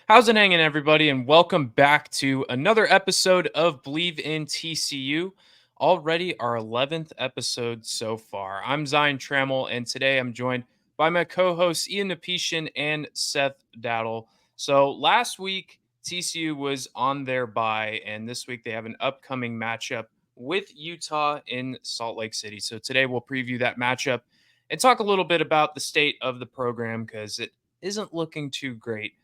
How's it hanging, everybody? And welcome back to another episode of Believe in TCU. Already our 11th episode so far. I'm Zion Trammell, and today I'm joined by my co hosts Ian Napetian and Seth Daddle. So last week, TCU was on their bye, and this week they have an upcoming matchup with Utah in Salt Lake City. So today we'll preview that matchup and talk a little bit about the state of the program because it isn't looking too great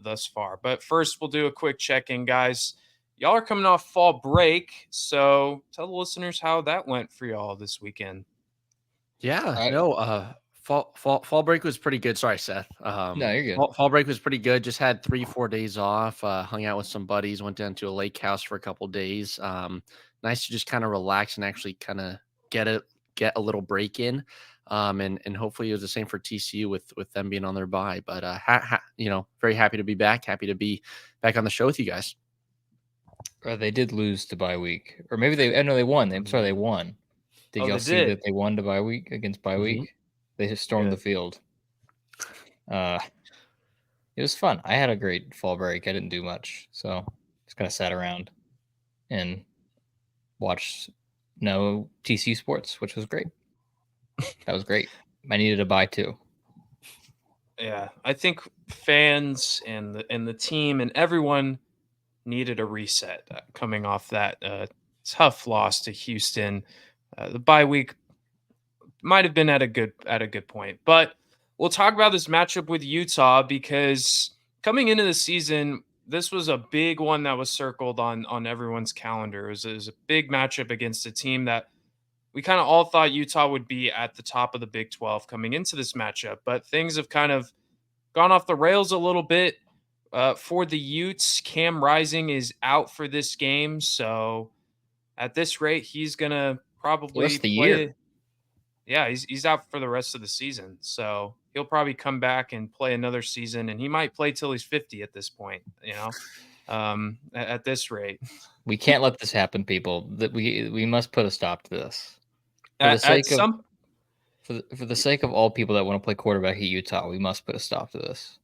thus far. But first, we'll do a quick check in, guys. Y'all are coming off fall break, so tell the listeners how that went for y'all this weekend. Yeah, I no, fall break was pretty good. Sorry, Seth. No, you're good. Fall break was pretty good. Just had 3-4 days off. Hung out with some buddies. Went down to a lake house for a couple days. Nice to just kind of relax and actually kind of get a little break in. And hopefully it was the same for TCU with them being on their bye. But very happy to be back. Happy to be back on the show with you guys. They did lose to bye week, or maybe they. No, they won. I'm sorry, they won. Did Oh, y'all they see did. that they won to bye week against bye Mhm. week? They just stormed Yeah. the field. Uh, it was fun. I had a great fall break. I didn't do much, so just kind of sat around and watched no TCU sports, which was great. That was great. I needed a bye too. Yeah, I think fans and the team and everyone needed a reset coming off that tough loss to Houston. The bye week might have been at a good point. But we'll talk about this matchup with Utah because coming into the season, this was a big one that was circled on everyone's calendar. It was a big matchup against a team that we kind of all thought Utah would be at the top of the Big 12 coming into this matchup, but things have kind of gone off the rails a little bit. For the Utes, Cam Rising is out for this game, so at this rate, he's gonna The rest probably of the year. play. Yeah, he's out for the rest of the season. So he'll probably come back and play another season, and he might play till he's 50 at this point. At this rate, We can't let this happen, people. That we must put a stop to this for the at sake of some for the sake of all people that want to play quarterback at Utah. We must put a stop to this.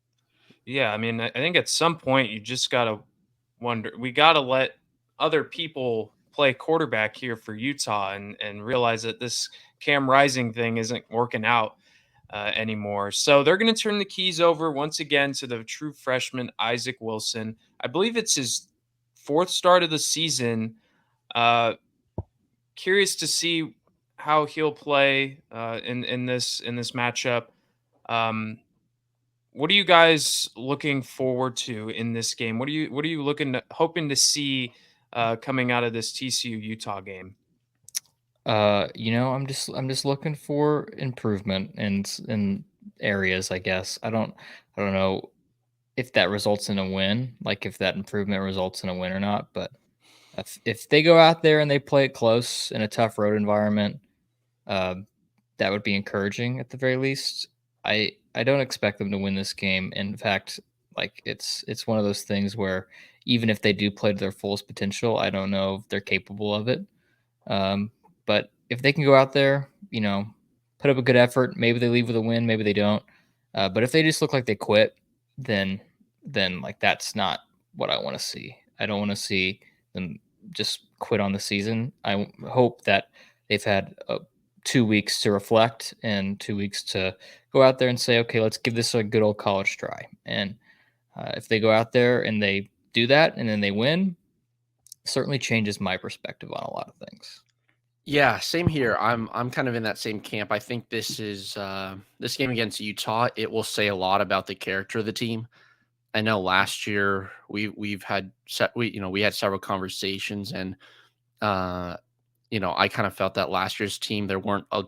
yeah, I mean, I think at some point you just gotta wonder. We gotta let other people play quarterback here for Utah and realize that this Cam Rising thing isn't working out anymore. So they're going to turn the keys over once again to the true freshman Isaac Wilson. I believe it's his fourth start of the season. Uh, Curious to see how he'll play in this matchup. Um, what are you guys looking forward to in this game? What are you hoping to see coming out of this TCU Utah game? I'm just looking for improvement in areas, I guess. I don't know if that results in a win, like if that improvement results in a win or not, but if they go out there and they play it close in a tough road environment, uh, that would be encouraging at the very least. I don't expect them to win this game. In fact, like it's one of those things where even if they do play to their fullest potential, I don't know if they're capable of it. But if they can go out there, put up a good effort, maybe they leave with a win, maybe they don't. But if they just look like they quit, then like that's not what I want to see. I don't want to see them just quit on the season. Hope that they've had 2 weeks to reflect and 2 weeks to go out there and say, okay, let's give this a good old college try. And if they go out there and they do that and then they win, certainly changes my perspective on a lot of things. Yeah, same here. I'm kind of in that same camp. I think this game against Utah. It will say a lot about the character of the team. I know last year we've had we had several conversations and I kind of felt that last year's team there weren't a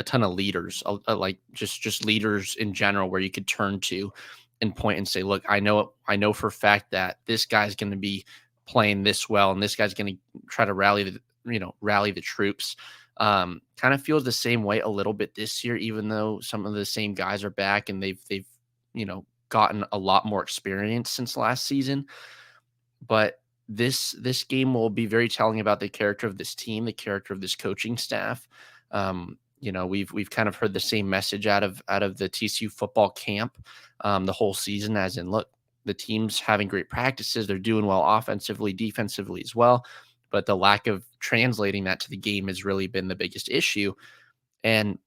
ton of leaders, like just leaders in general where you could turn to and point and say, look, I know for a fact that this guy's going to be playing this well and this guy's going to try to rally the troops. Kind of feels the same way a little bit this year, even though some of the same guys are back and they've gotten a lot more experience since last season. But this game will be very telling about the character of this team, the character of this coaching staff. We've kind of heard the same message out of the TCU football camp the whole season, as in, look, the team's having great practices. They're doing well offensively, defensively as well. But the lack of translating that to the game has really been the biggest issue. And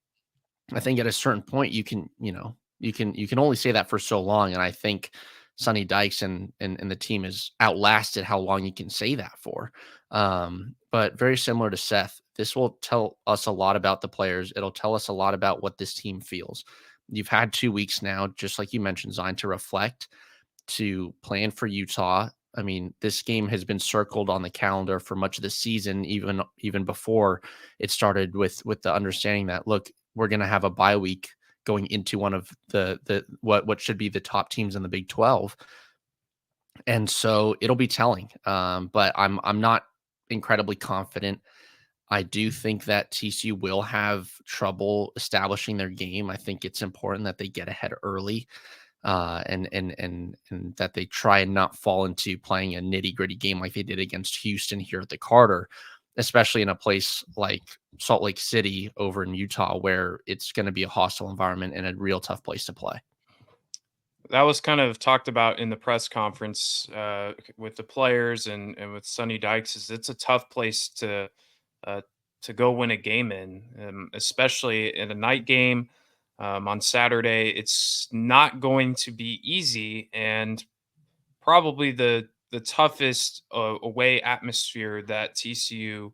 I think at a certain point you can only say that for so long. And I think Sonny Dykes and the team has outlasted how long you can say that for. But very similar to Seth, this will tell us a lot about the players. It'll tell us a lot about what this team feels. You've had 2 weeks now, just like you mentioned, Zion, to reflect, to plan for Utah. I mean, this game has been circled on the calendar for much of the season, even before it started, with the understanding that, look, we're going to have a bye week going into one of the what should be the top teams in the Big 12. And so it'll be telling. But I'm not incredibly confident. I do think that TCU will have trouble establishing their game. I think it's important that they get ahead early, and that they try and not fall into playing a nitty gritty game like they did against Houston here at the Carter, especially in a place like Salt Lake City over in Utah, where it's going to be a hostile environment and a real tough place to play. That was kind of talked about in the press conference with the players and with Sonny Dykes. Is it's a tough place uh, to go win a game in, especially in a night game on Saturday. It's not going to be easy, and probably the toughest away atmosphere that TCU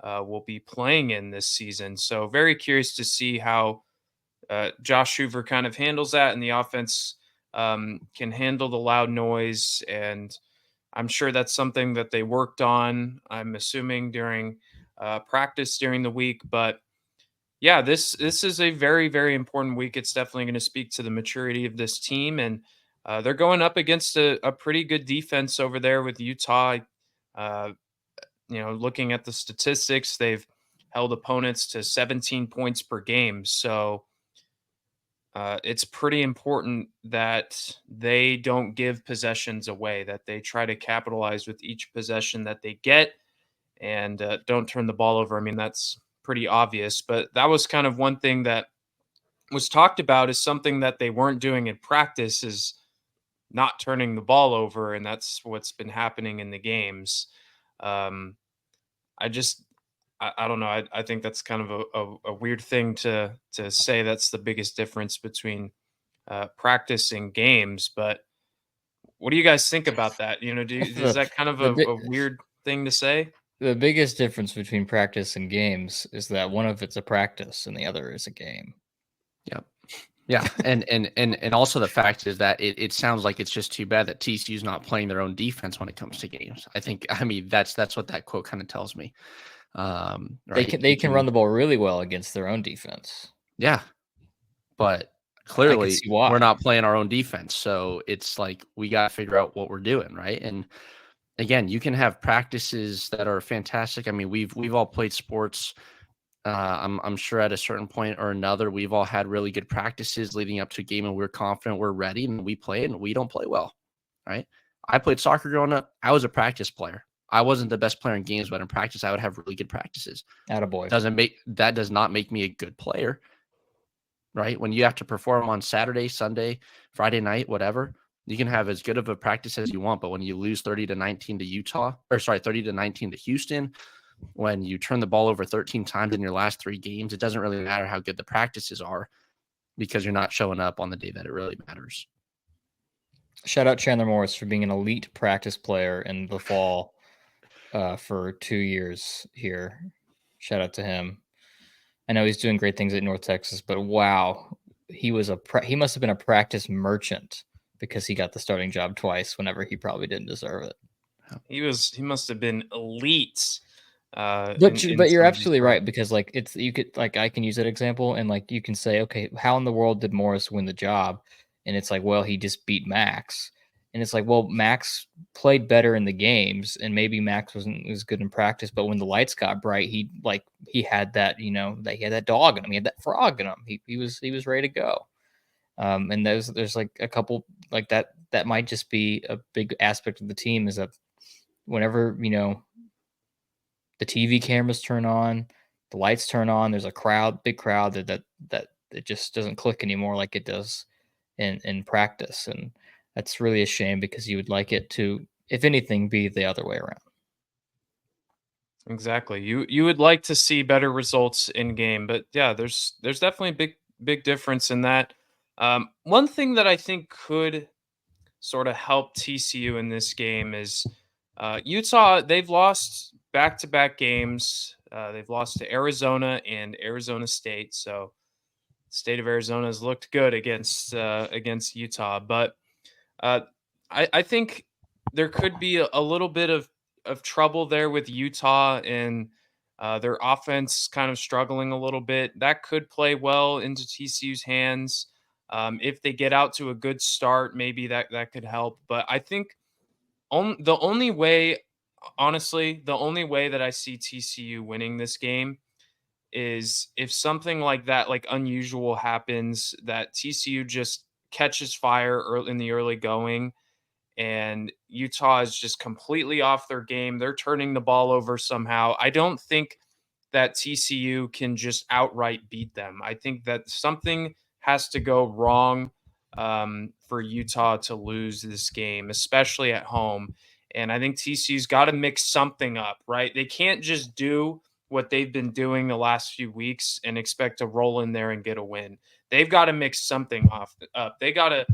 will be playing in this season. So very curious to see how Josh Hoover kind of handles that, and the offense can handle the loud noise. And I'm sure that's something that they worked on, I'm assuming, during practice during the week. But yeah, this is a very, very important week. It's definitely going to speak to the maturity of this team, and they're going up against a pretty good defense over there with Utah. Uh, looking at the statistics, they've held opponents to 17 points per game. So it's pretty important that they don't give possessions away, that they try to capitalize with each possession that they get, and don't turn the ball over. I mean, that's pretty obvious, but that was kind of one thing that was talked about as something that they weren't doing in practice, is not turning the ball over, and that's what's been happening in the games. Um, I just I don't know. I think that's kind of a weird thing to say. That's the biggest difference between practice and games. But what do you guys think about that? Is the that kind of the a bi- weird thing to say? the biggest difference between practice and games is that one of it's a practice and the other is a game. Yeah. Yeah. And also the fact is that it sounds like it's just too bad that TCU's not playing their own defense when it comes to games. I mean, that's what that quote kind of tells me. Right. They can run the ball really well against their own defense. Yeah. But I can clearly see why. we're not playing our own defense. So it's like we got to figure out what we're doing. Right. And again, you can have practices that are fantastic. I mean, we've all played sports. I'm sure at a certain point or another, we've all had really good practices leading up to a game, and we're confident we're ready, and we play it, and we don't play well, right? I played soccer growing up. I was a practice player. I wasn't the best player in games, but in practice, I would have really good practices. Attaboy. That does not make me a good player, right? When you have to perform on Saturday, Sunday, Friday night, whatever, you can have as good of a practice as you want, but when you lose 30-19 to Utah, or sorry, 30-19 to Houston, when you turn the ball over 13 times in your last 3 games, it doesn't really matter how good the practices are, because you're not showing up on the day that it really matters. Shout out Chandler Morris for being an elite practice player in the fall for 2 years here. Shout out to him. I know he's doing great things at North Texas, but wow, he must have been a practice merchant, because he got the starting job twice whenever he probably didn't deserve it. He must have been elite. But In you're some of these absolutely right, because like you could, like, I can use that example, and like you can say, okay, how in the world did Morris win the job? And it's like, well, he just beat Max. And it's like, well, Max played better in the games, and maybe Max wasn't as good in practice, but when the lights got bright, he had that, that he had that dog in him, he had that frog in him. He was ready to go. And there's like a couple like that might just be a big aspect of the team, is that whenever the TV cameras turn on, the lights turn on, there's a big crowd that it just doesn't click anymore like it does in practice. And That's really a shame because you would like it to, if anything, be the other way around. Exactly. You would like to see better results in game, but yeah, there's definitely a big difference in that. One thing that I think could sort of help TCU in this game is Utah. They've lost back to back games. They've lost to Arizona and Arizona State. So state of Arizona has looked good against Utah, but uh, I think there could be a little bit of trouble there with Utah and their offense kind of struggling a little bit. That could play well into TCU's hands. If they get out to a good start, maybe that could help. But I think the only way, honestly, the only way that I see TCU winning this game is if something like that, like unusual happens, that TCU just catches fire early in the early going and Utah is just completely off their game. They're turning the ball over somehow. I don't think that TCU can just outright beat them. I think that something has to go wrong for Utah to lose this game, especially at home. And I think TCU's got to mix something up, right? They can't just do what they've been doing the last few weeks and expect to roll in there and get a win. They've got to mix something up. They got to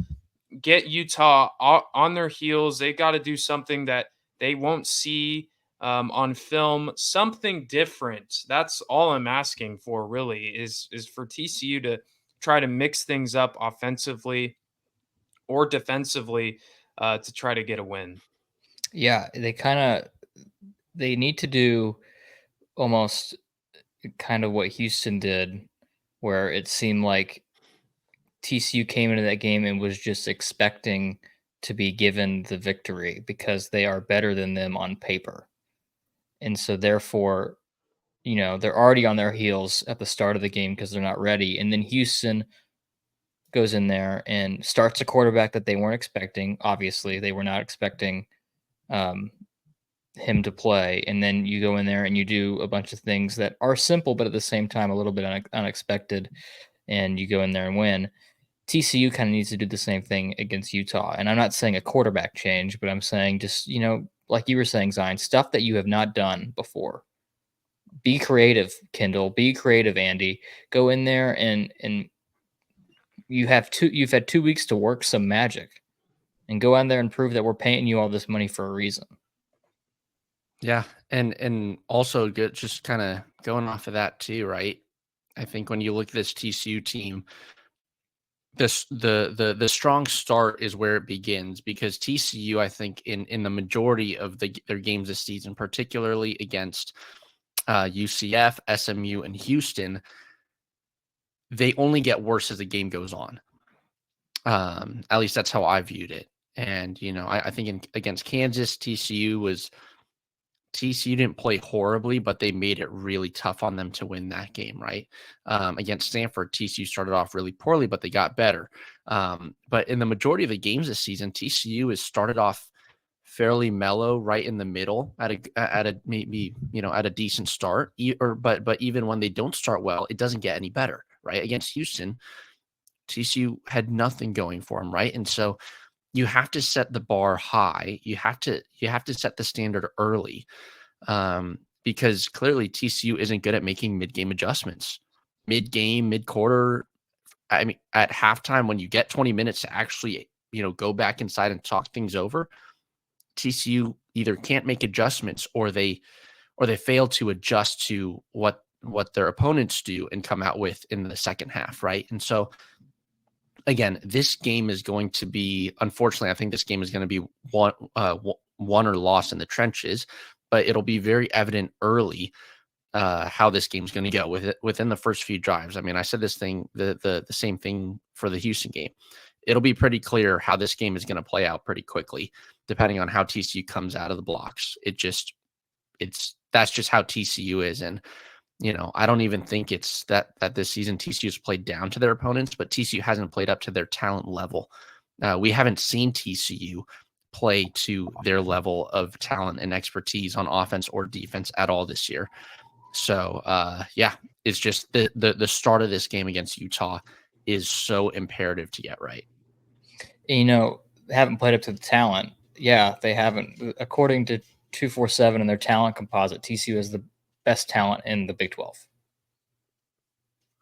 get Utah on their heels. They got to do something that they won't see on film, something different. That's all I'm asking for, really, is for TCU to try to mix things up offensively or defensively to try to get a win. Yeah, they need to do almost kind of what Houston did, where it seemed like TCU came into that game and was just expecting to be given the victory because they are better than them on paper. And so therefore, they're already on their heels at the start of the game because they're not ready. And then Houston goes in there and starts a quarterback that they weren't expecting. Obviously, they were not expecting um, him to play. And then you go in there and you do a bunch of things that are simple, but at the same time, a little bit unexpected. And you go in there and win. TCU kind of needs to do the same thing against Utah. And I'm not saying a quarterback change, but I'm saying just, like you were saying, Zion, stuff that you have not done before. Be creative, Kendall. Be creative, Andy. Go in there and you've had 2 weeks to work some magic and go out there and prove that we're paying you all this money for a reason. Yeah, and also good, just kind of going off of that too, right? I think when you look at this TCU team, the strong start is where it begins because TCU, I think, in the majority of their games this season, particularly against UCF, SMU, and Houston, they only get worse as the game goes on. At least that's how I viewed it. And I think against Kansas, TCU didn't play horribly, but they made it really tough on them to win that game, right? Against Stanford, TCU started off really poorly, but they got better. But in the majority of the games this season, TCU has started off fairly mellow, right in the middle at a maybe at a decent start. But even when they don't start well, it doesn't get any better, right? Against Houston, TCU had nothing going for them, right? And so you have to set the bar high. You have to set the standard early, because clearly TCU isn't good at making mid-game adjustments, mid-game, mid-quarter. I mean, at halftime, when you get 20 minutes to actually go back inside and talk things over, TCU either can't make adjustments or they fail to adjust to what their opponents do and come out with in the second half, right? And so again, this game is going to be, unfortunately, I think this game is going to be won or lost in the trenches, but it'll be very evident early how this game's going to go within the first few drives. I mean, I said the same thing for the Houston game. It'll be pretty clear how this game is going to play out pretty quickly, depending on how TCU comes out of the blocks. That's just how TCU is, and I don't even think it's that this season TCU's played down to their opponents, but TCU hasn't played up to their talent level. We haven't seen TCU play to their level of talent and expertise on offense or defense at all this year. So, yeah, it's just the start of this game against Utah is so imperative to get right. haven't played up to the talent. Yeah, they haven't. According to 247 and their talent composite, TCU is the best talent in the Big 12.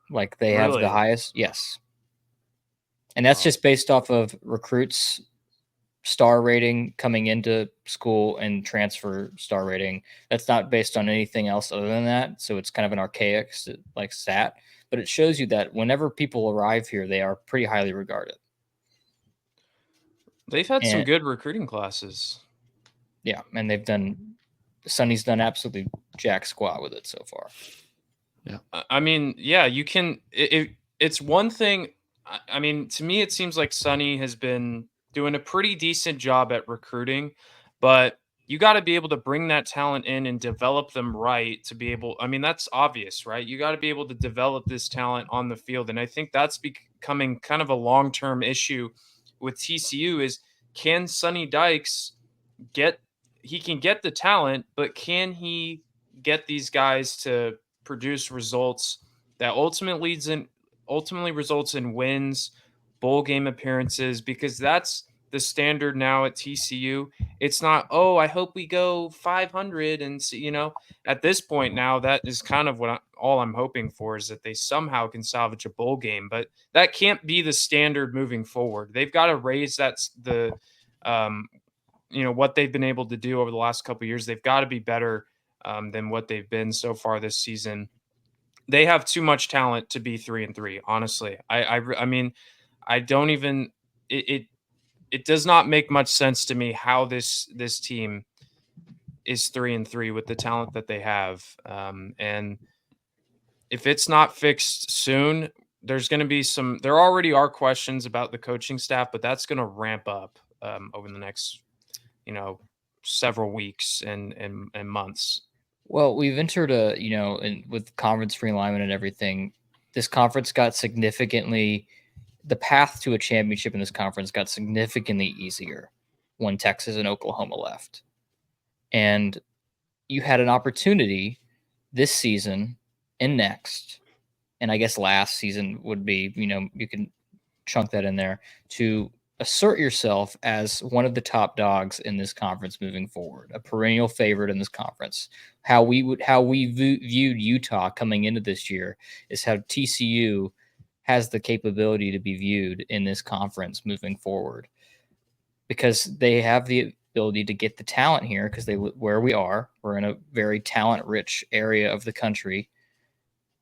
Like they have the Really? highest, yes. And that's Wow. just based off of recruits star rating coming into school and transfer star rating. That's not based on anything else other than that. So it's kind of an archaic like stat, but it shows you that whenever people arrive here, they are pretty highly regarded. They've had some And good recruiting classes. yeah, and they've done Sonny's done absolutely jack squat with it so far. Yeah. I mean, yeah, you can. It's one thing. I mean, to me, it seems like Sonny has been doing a pretty decent job at recruiting, but you got to be able to bring that talent in and develop them right to be able. I mean, that's obvious, right? You got to be able to develop this talent on the field, and I think that's becoming kind of a long term issue with TCU. Is can Sonny Dykes get he can get the talent, but can he get these guys to produce results that ultimately results in wins, bowl game appearances? Because that's the standard now at TCU. It's not, oh, I hope we go 500 and see, at this point now that is kind of all I'm hoping for is that they somehow can salvage a bowl game, but that can't be the standard moving forward. They've got to raise the um, what they've been able to do over the last couple of years. They've got to be better than what they've been so far this season. They have too much talent to be 3-3. Honestly, I mean, I don't even it does not make much sense to me how this team is 3-3 with the talent that they have. And if it's not fixed soon, there's going to be there already are questions about the coaching staff, but that's going to ramp up over the next several weeks and months. Well, we've entered with conference realignment and everything, this conference got significantly, the path to a championship in this conference got significantly easier when Texas and Oklahoma left. And you had an opportunity this season and next, and I guess last season would be, you can chunk that in there, to assert yourself as one of the top dogs in this conference moving forward, a perennial favorite in this conference. How we viewed Utah coming into this year is how TCU has the capability to be viewed in this conference moving forward, because they have the ability to get the talent here, because we're in a very talent rich area of the country,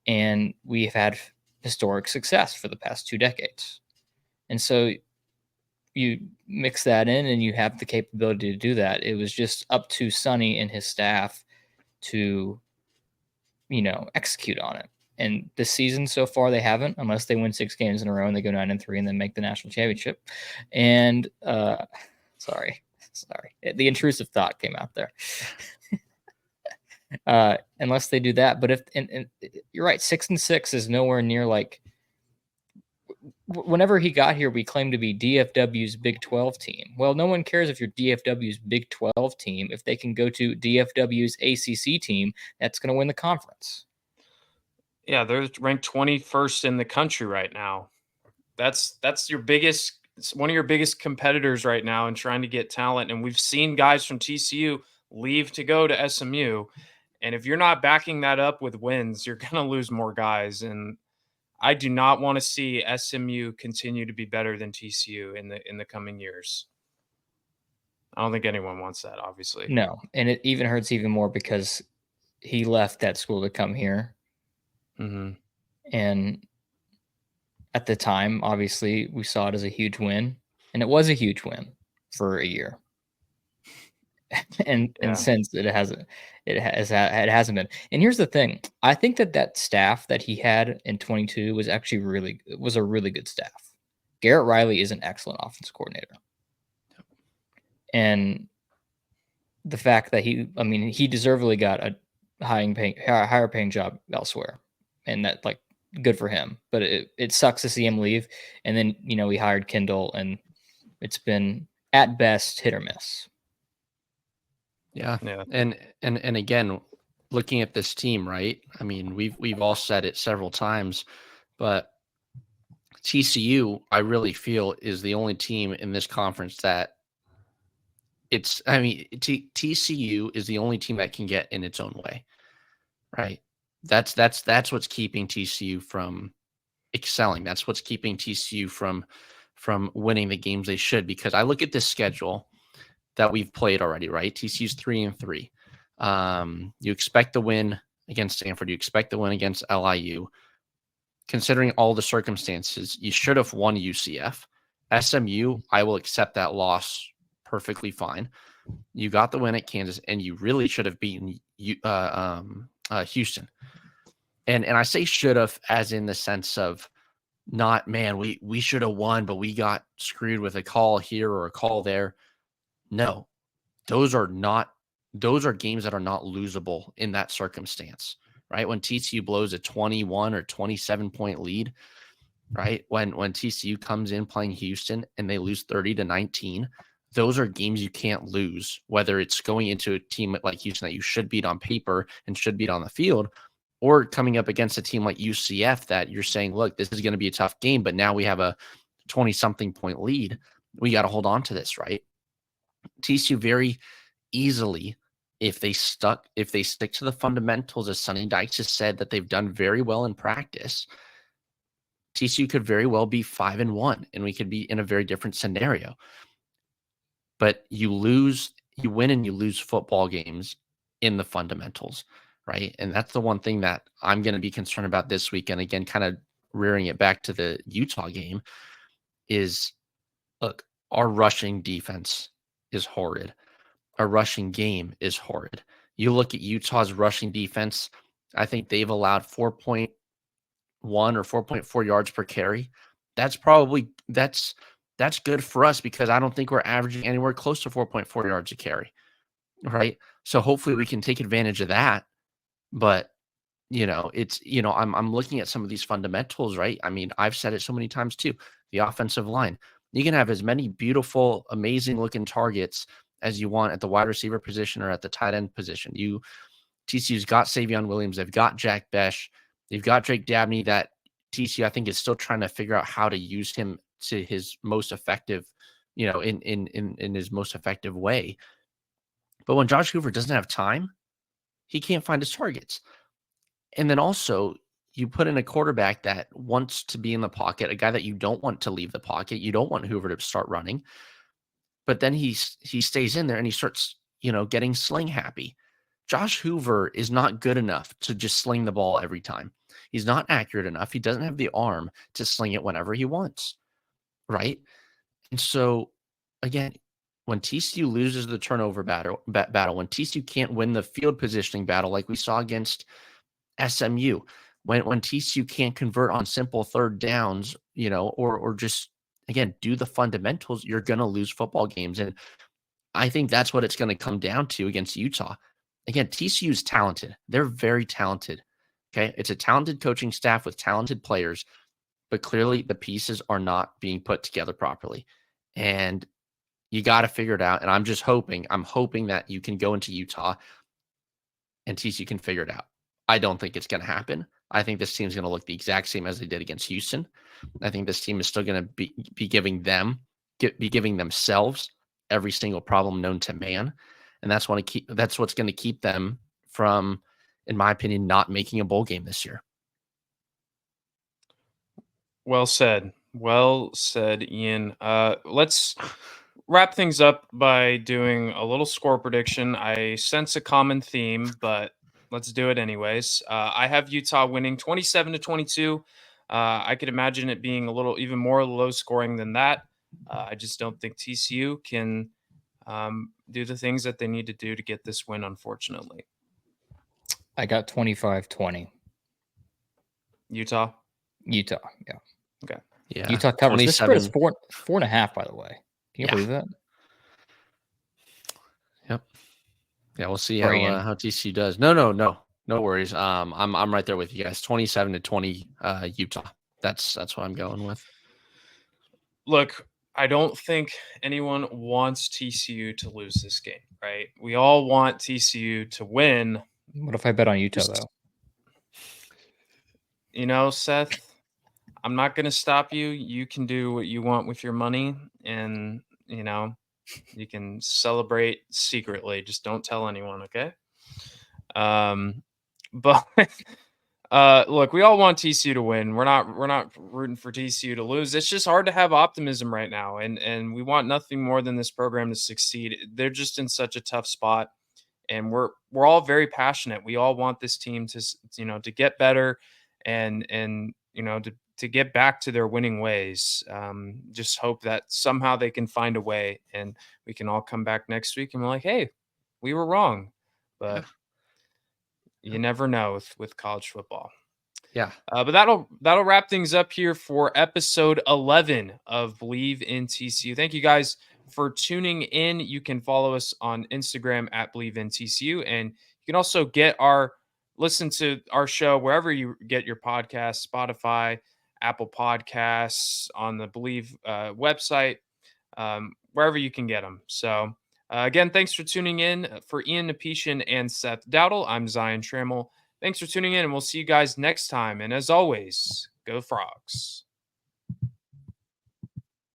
and we've had historic success for the past 2 decades. And so you mix that in and you have the capability to do that. It was just up to Sonny and his staff to, execute on it. And this season so far, they haven't, unless they win 6 games in a row and they go 9-3 and then make the national championship. And sorry, the intrusive thought came out there. Unless they do that, but if and you're right, 6-6 is nowhere near like. Whenever he got here, we claimed to be DFW's Big 12 team. Well, no one cares if you're DFW's Big 12 team if they can go to DFW's ACC team that's going to win the conference. Yeah, they're ranked 21st in the country right now. That's one of your biggest competitors right now in trying to get talent. And we've seen guys from TCU leave to go to SMU. And if you're not backing that up with wins, you're going to lose more guys. And I do not want to see SMU continue to be better than TCU in the coming years. I don't think anyone wants that, obviously. No, and it even hurts even more because he left that school to come here. Mm-hmm. And at the time, obviously, we saw it as a huge win, and it was a huge win for a year. and since it hasn't been. And here's the thing: I think that staff that he had in 22 was actually a really good staff. Garrett Riley is an excellent offense coordinator, and the fact that he deservedly got a higher paying job elsewhere, and that, like, good for him. But it sucks to see him leave. And then we hired Kendall, and it's been at best hit or miss. Yeah. And again, looking at this team, right? I mean, we've all said it several times, but TCU, I really feel, is the only team in this conference that TCU is the only team that can get in its own way, right? That's what's keeping TCU from excelling. That's what's keeping TCU from winning the games they should. Because I look at this schedule that we've played already, right? TCU's 3-3. You expect the win against Stanford. You expect the win against LIU. Considering all the circumstances, you should have won UCF. SMU, I will accept that loss perfectly fine. You got the win at Kansas, and you really should have beaten Houston. And I say should have as in the sense of not, man, we should have won, but we got screwed with a call here or a call there. No, those are games that are not losable in that circumstance, right? When TCU blows a 21 or 27 point lead, right? When TCU comes in playing Houston and they lose 30-19, those are games you can't lose, whether it's going into a team like Houston that you should beat on paper and should beat on the field, or coming up against a team like UCF that you're saying, look, this is going to be a tough game, but now we have a 20-something point lead. We got to hold on to this, right? TCU very easily, if they stick to the fundamentals, as Sonny Dykes has said that they've done very well in practice, TCU could very well be 5-1, and we could be in a very different scenario. But you win and you lose football games in the fundamentals, right? And that's the one thing that I'm going to be concerned about this weekend. Again, kind of rearing it back to the Utah game is, look, our rushing defense is horrid. Our rushing game is horrid. You look at Utah's rushing defense, I think they've allowed 4.1 or 4.4 yards per carry. That's good for us because I don't think we're averaging anywhere close to 4.4 yards a carry, right? So hopefully we can take advantage of that. But I'm looking at some of these fundamentals, right? I mean, I've said it so many times too. The offensive line. You can have as many beautiful, amazing looking targets as you want at the wide receiver position or at the tight end position. TCU's got Savion Williams. They've got Jack Besh. They've got Drake Dabney that TCU, I think, is still trying to figure out how to use him to his most effective, in his most effective way. But when Josh Hoover doesn't have time, he can't find his targets. And then also, you put in a quarterback that wants to be in the pocket, a guy that you don't want to leave the pocket. You don't want Hoover to start running. But then he stays in there and he starts, getting sling happy. Josh Hoover is not good enough to just sling the ball every time. He's not accurate enough. He doesn't have the arm to sling it whenever he wants, right? And so, again, when TCU loses the turnover battle, when TCU can't win the field positioning battle like we saw against SMU, when TCU can't convert on simple third downs, or just, again, do the fundamentals, you're going to lose football games. And I think that's what it's going to come down to against Utah. Again, TCU is talented. They're very talented. Okay. It's a talented coaching staff with talented players, but clearly the pieces are not being put together properly. And you got to figure it out. And I'm hoping that you can go into Utah and TCU can figure it out. I don't think it's going to happen. I think this team's going to look the exact same as they did against Houston. I think this team is still going to be giving themselves every single problem known to man. And that's what's going to keep them from, in my opinion, not making a bowl game this year. Well said. Well said, Ian. Let's wrap things up by doing a little score prediction. I sense a common theme, but let's do it anyways. I have Utah winning 27-22. I could imagine it being a little even more low scoring than that. I just don't think TCU can do the things that they need to do to get this win, unfortunately. I got 25-20. Utah? Utah, yeah. Okay. Yeah. Utah covers. This spread is 4.5, by the way. Can you believe that? Yep. Yeah, we'll see how TCU does. No worries. I'm right there with you guys. 27-20, Utah. That's what I'm going with. Look, I don't think anyone wants TCU to lose this game, right? We all want TCU to win. What if I bet on Utah, though? Seth, I'm not going to stop you. You can do what you want with your money, and you can celebrate secretly. Just don't tell anyone, okay? Um, but look, we all want TCU to win. We're not rooting for TCU to lose. It's just hard to have optimism right now, and we want nothing more than this program to succeed. They're just in such a tough spot, and we're all very passionate. We all want this team to get better, and to get back to their winning ways. Just hope that somehow they can find a way, and we can all come back next week and we're like, hey, we were wrong, Yeah. but you never know with college football. Yeah. But that'll wrap things up here for episode 11 of Believe in TCU. Thank you guys for tuning in. You can follow us on Instagram at Believe in TCU, and you can also listen to our show wherever you get your podcasts: Spotify, Apple Podcasts, on the Believe website, wherever you can get them. So. Again, thanks for tuning in. For Ian Napetian and Seth Dowdle, I'm Zion Trammell. Thanks for tuning in, and we'll see you guys next time. And as always, go Frogs.